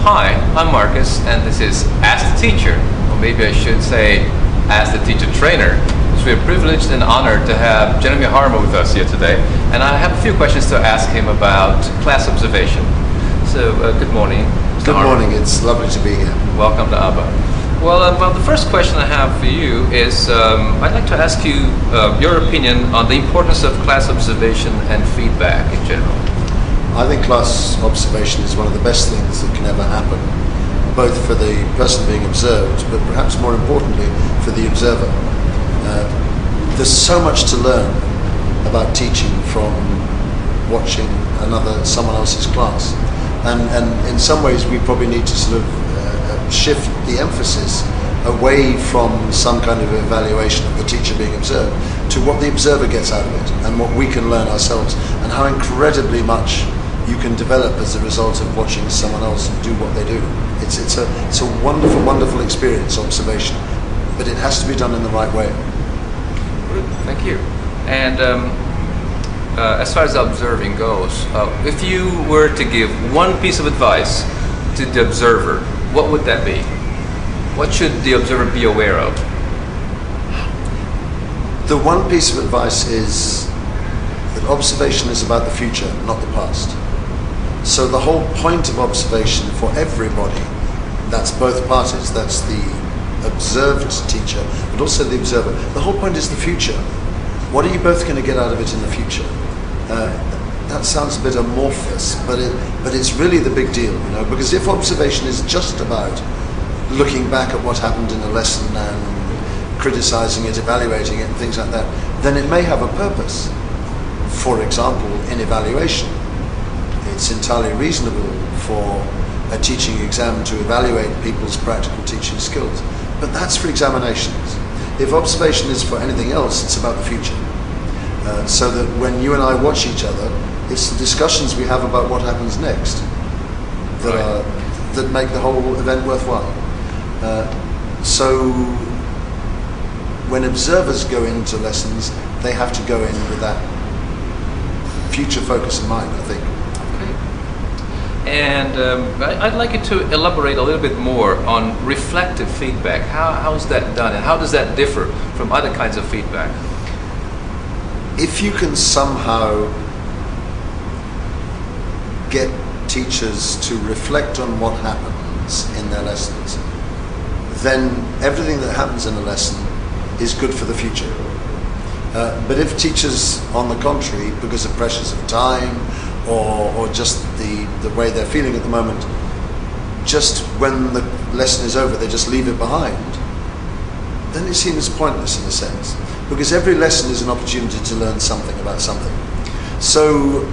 Hi, I'm Marcus, and this is Ask the Teacher, or maybe I should say Ask the Teacher Trainer. So we're privileged and honored to have Jeremy Harmer with us here today, and I have a few questions to ask him about class observation. So, good morning, Mr. Good Harmer. morning, it's lovely to be here. Welcome to ABBA. Well, the first question I have for you is, I'd like to ask you your opinion on the importance of class observation and feedback in general. I think class observation is one of the best things that can ever happen, both for the person being observed, but perhaps more importantly, for the observer. There's so much to learn about teaching from watching someone else's class. And in some ways we probably need to sort of shift the emphasis away from some kind of evaluation of the teacher being observed to what the observer gets out of it and what we can learn ourselves, and how incredibly much you can develop as a result of watching someone else do what they do. It's a wonderful, wonderful experience, observation, but it has to be done in the right way. Thank you. And as far as observing goes, if you were to give one piece of advice to the observer, what would that be? What should the observer be aware of? The one piece of advice is that observation is about the future, not the past. So the whole point of observation for everybody, that's both parties, that's the observed teacher, but also the observer. The whole point is the future. What are you both going to get out of it in the future? That sounds a bit amorphous, but it's really the big deal, you know, because if observation is just about looking back at what happened in a lesson and criticizing it, evaluating it, and things like that, then it may have a purpose. For example, in evaluation, it's entirely reasonable for a teaching exam to evaluate people's practical teaching skills, but that's for examinations. If observation is for anything else, it's about the future. So that when you and I watch each other, it's the discussions we have about what happens next that make the whole event worthwhile. So when observers go into lessons, they have to go in with that future focus in mind, I think. And I'd like you to elaborate a little bit more on reflective feedback. How is that done, and how does that differ from other kinds of feedback? If you can somehow get teachers to reflect on what happens in their lessons, then everything that happens in a lesson is good for the future. But if teachers, on the contrary, because of pressures of time, or just the way they're feeling at the moment, just when the lesson is over, they just leave it behind, then it seems pointless in a sense, because every lesson is an opportunity to learn something about something. So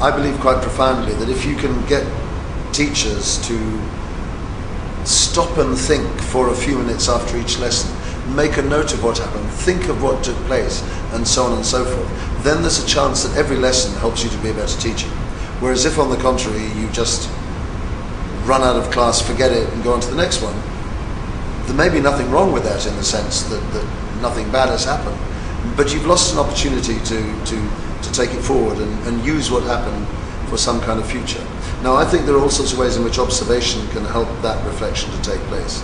I believe quite profoundly that if you can get teachers to stop and think for a few minutes after each lesson, make a note of what happened, think of what took place, and so on and so forth, then there's a chance that every lesson helps you to be a better teacher. Whereas if, on the contrary, you just run out of class, forget it, and go on to the next one, there may be nothing wrong with that in the sense that nothing bad has happened, but you've lost an opportunity to take it forward and use what happened for some kind of future. Now, I think there are all sorts of ways in which observation can help that reflection to take place.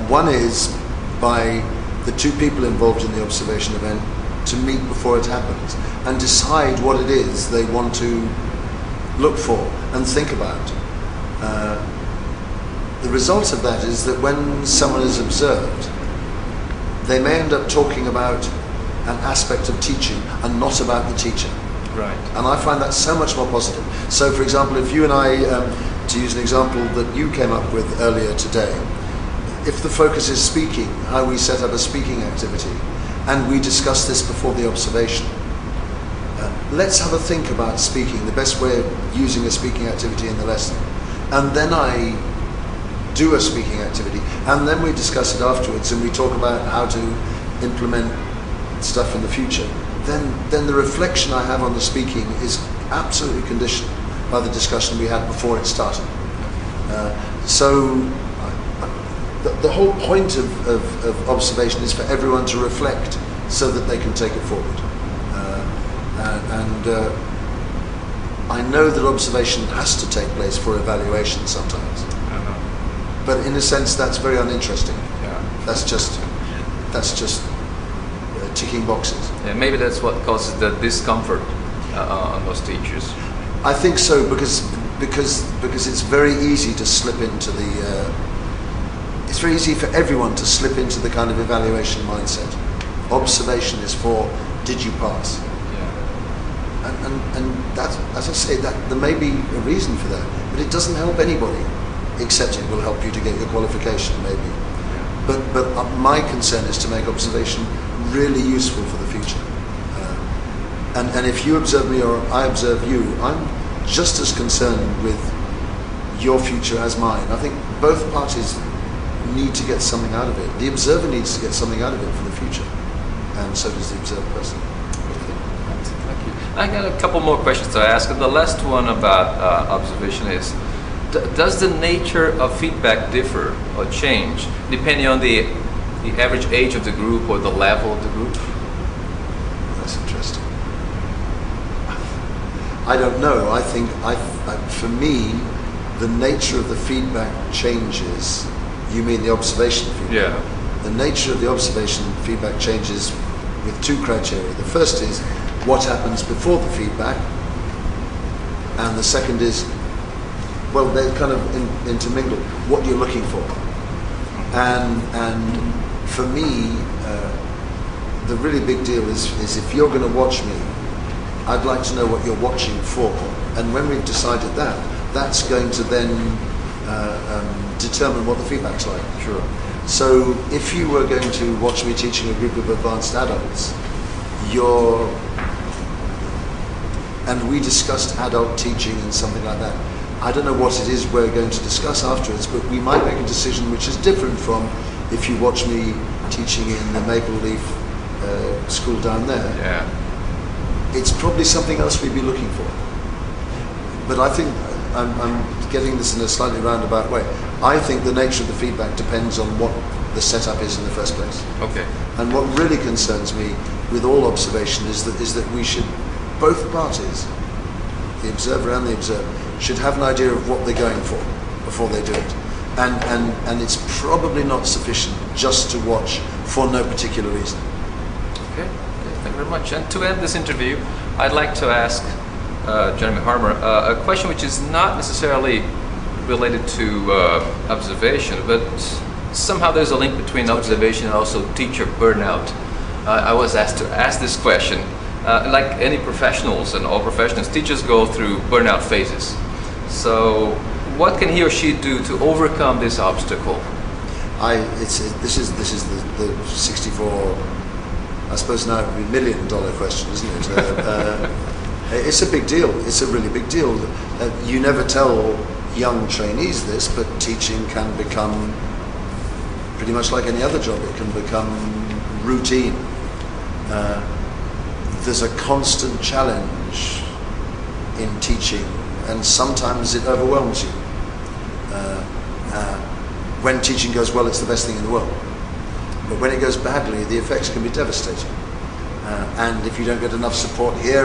One is by the two people involved in the observation event to meet before it happens and decide what it is they want to look for and think about. The result of that is that when someone is observed, they may end up talking about an aspect of teaching and not about the teacher. Right. And I find that so much more positive. So, for example, if you and I, to use an example that you came up with earlier today, if the focus is speaking, how we set up a speaking activity, and we discuss this before the observation, let's have a think about speaking, the best way of using a speaking activity in the lesson. And then I do a speaking activity, and then we discuss it afterwards, and we talk about how to implement stuff in the future. Then the reflection I have on the speaking is absolutely conditioned by the discussion we had before it started. So the whole point of observation is for everyone to reflect so that they can take it forward. I know that observation has to take place for evaluation sometimes. but in a sense that's very uninteresting. Yeah. That's just ticking boxes. Yeah, maybe that's what causes the discomfort on those teachers. I think so, because it's very easy to slip into the. It's very easy for everyone to slip into the kind of evaluation mindset. Observation is for, did you pass? Yeah. And that's, as I say, that there may be a reason for that, but it doesn't help anybody, except it will help you to get your qualification, maybe. But my concern is to make observation really useful for the future. And if you observe me or I observe you, I'm just as concerned with your future as mine. I think both parties need to get something out of it. The observer needs to get something out of it for the future, and so does the observed person. Okay. Thank you. I got a couple more questions to ask. The last one about observation is, does the nature of feedback differ or change depending on the average age of the group or the level of the group? That's interesting. I don't know. I think for me, the nature of the feedback changes. You mean the observation feedback? Yeah. The nature of the observation feedback changes with two criteria. The first is what happens before the feedback, and the second is, well, they're kind of intermingled. What you're looking for, and for me, the really big deal is if you're going to watch me, I'd like to know what you're watching for, and when we've decided that, that's going to then determine what the feedback's like. Sure. So if you were going to watch me teaching a group of advanced adults, and we discussed adult teaching and something like that, I don't know what it is we're going to discuss afterwards, but we might make a decision which is different from if you watch me teaching in the Maple Leaf school down there. Yeah. It's probably something else we'd be looking for. But I think I'm getting this in a slightly roundabout way. I think the nature of the feedback depends on what the setup is in the first place. Okay. And what really concerns me with all observation is that we should, both parties, the observer and the observed, should have an idea of what they're going for before they do it. And it's probably not sufficient just to watch for no particular reason. Okay. Thank you very much. And to end this interview, I'd like to ask Jeremy Harmer a question which is not necessarily related to observation, but somehow there's a link between observation and also teacher burnout. I was asked to ask this question. Like any professionals and all professionals, teachers go through burnout phases. So what can he or she do to overcome this obstacle? This is the 64, I suppose now it would be $1 million question, isn't it? It's a big deal. It's a really big deal. You never tell young trainees this, but teaching can become pretty much like any other job. It can become routine. There's a constant challenge in teaching, and sometimes it overwhelms you. When teaching goes well, it's the best thing in the world. But when it goes badly, the effects can be devastating. And if you don't get enough support here,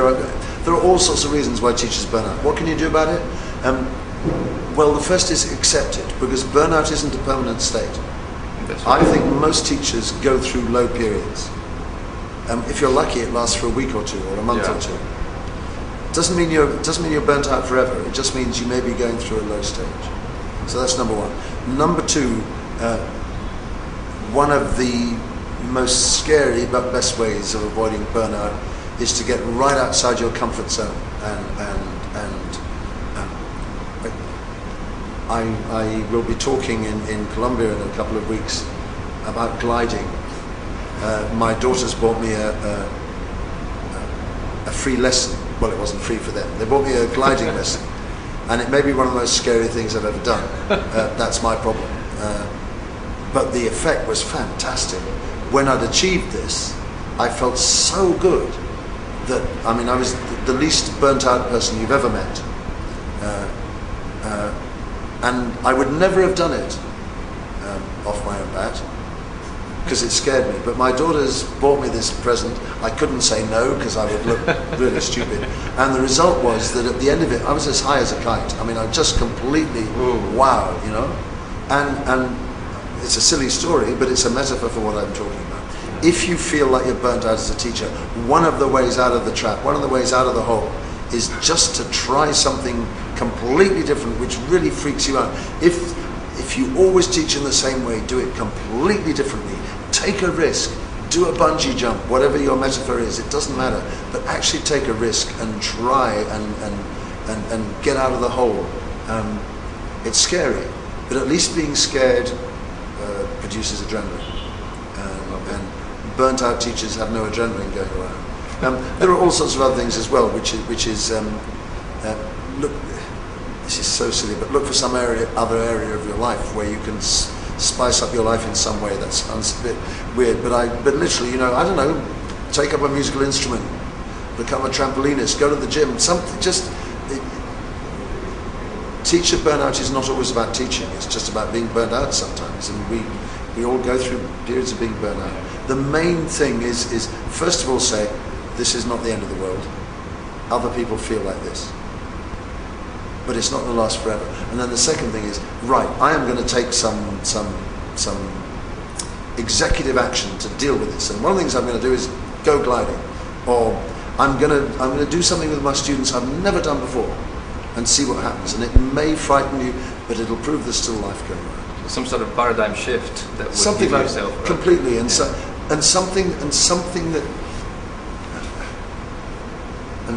there are all sorts of reasons why teachers burn out. What can you do about it? Well, the first is accept it, because burnout isn't a permanent state. I think most teachers go through low periods. If you're lucky, it lasts for a week or two, or a month or two. Doesn't mean you're burnt out forever. It just means you may be going through a low stage. So that's number one. Number two, one of the most scary but best ways of avoiding burnout is to get right outside your comfort zone. I will be talking in Colombia in a couple of weeks about gliding. My daughters bought me a free lesson. Well, it wasn't free for them. They bought me a gliding lesson, and it may be one of the most scary things I've ever done. That's my problem. But the effect was fantastic. When I'd achieved this, I felt so good that, I mean, I was the least burnt out person you've ever met. And I would never have done it off my own bat, because it scared me. But my daughters bought me this present. I couldn't say no, because I would look really stupid. And the result was that at the end of it, I was as high as a kite. I mean, I just completely, wow, you know. And it's a silly story, but it's a metaphor for what I'm talking about. If you feel like you're burnt out as a teacher, one of the ways out of the trap, one of the ways out of the hole, is just to try something completely different, which really freaks you out. If you always teach in the same way, do it completely differently. Take a risk. Do a bungee jump, whatever your metaphor is, it doesn't matter. But actually take a risk and try and get out of the hole. It's scary, but at least being scared produces adrenaline. And burnt out teachers have no adrenaline going around. There are all sorts of other things as well, which is look. This is so silly, but look for some other area of your life where you can spice up your life in some way. That sounds a bit weird, but literally, I don't know, take up a musical instrument, become a trampolinist, go to the gym, something. Teacher burnout is not always about teaching. It's just about being burnt out sometimes, and we all go through periods of being burnt out. The main thing is first of all say, this is not the end of the world. Other people feel like this, but it's not going to last forever. And then the second thing is, right, I am going to take some executive action to deal with this. And one of the things I'm going to do is go gliding, or I'm going to do something with my students I've never done before, and see what happens. And it may frighten you, but it'll prove there's still life going on. Some sort of paradigm shift that would something give like yourself, right? Completely, and Yeah.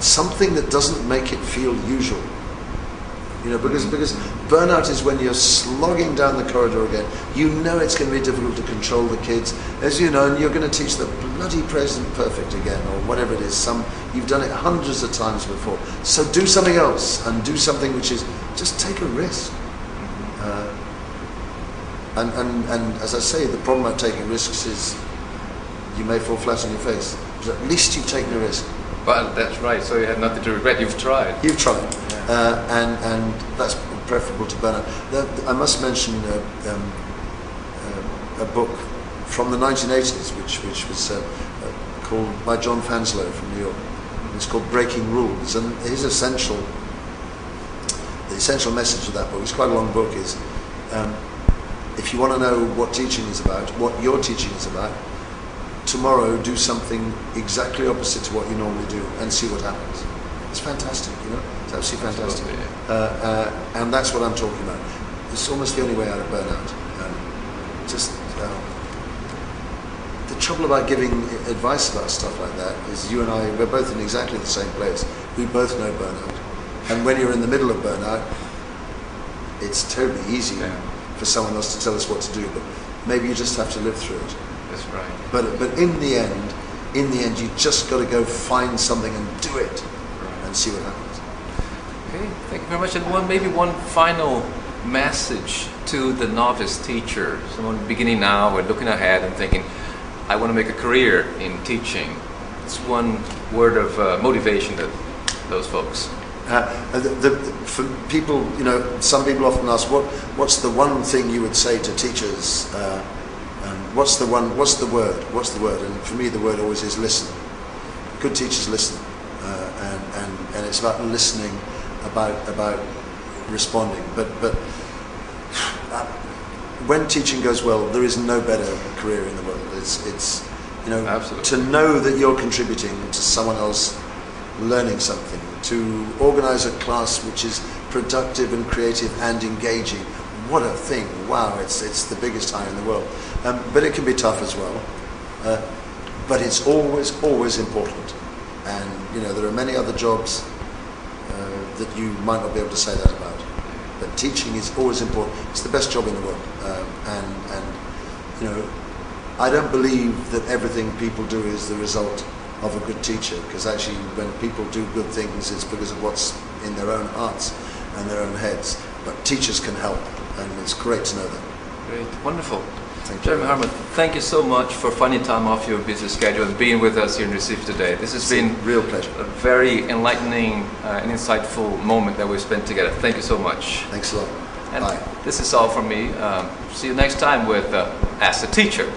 something that doesn't make it feel usual. Because burnout is when you're slogging down the corridor again. You know it's going to be difficult to control the kids, as you know, and you're going to teach the bloody present perfect again, or whatever it is. You've done it hundreds of times before. So do something else, and do something which is just take a risk. And as I say, the problem about taking risks is you may fall flat on your face, but at least you've taken a risk. Well, that's right. So you have nothing to regret. You've tried. You've tried, Yeah. and that's preferable to burnout. I must mention a book from the 1980s, which was called by John Fanslow from New York. It's called Breaking Rules, and the essential message of that book, it's quite a long book, is if you want to know what teaching is about, what your teaching is about, tomorrow do something exactly opposite to what you normally do and see what happens. It's fantastic, it's absolutely fantastic. And that's what I'm talking about. It's almost the only way out of burnout. The trouble about giving advice about stuff like that is you and I, we're both in exactly the same place. We both know burnout. And when you're in the middle of burnout, it's terribly easy for someone else to tell us what to do, but maybe you just have to live through it. That's right. But in the end, you just got to go find something and do it, and see what happens. Okay, thank you very much. And maybe one final message to the novice teacher, someone beginning now or looking ahead and thinking, I want to make a career in teaching. It's one word of motivation to those folks. For people, some people often ask, what's the one thing you would say to teachers? What's the word? And for me, the word always is listen. Good teachers listen, and it's about listening, about responding. But when teaching goes well, there is no better career in the world. It's Absolutely. To know that you're contributing to someone else learning something, to organize a class which is productive and creative and engaging. What a thing! Wow, it's the biggest high in the world. But it can be tough as well. But it's always important. And there are many other jobs that you might not be able to say that about. But teaching is always important. It's the best job in the world. I don't believe that everything people do is the result of a good teacher, because actually when people do good things, it's because of what's in their own hearts and their own heads. But teachers can help, and it's great to know that. Great, wonderful. Thank you. Jeremy Harmon, thank you so much for finding time off your busy schedule and being with us here in Recife today. This has been a real pleasure. A very enlightening and insightful moment that we've spent together. Thank you so much. Thanks a lot. And Bye. this is all from me. See you next time with Ask the Teacher.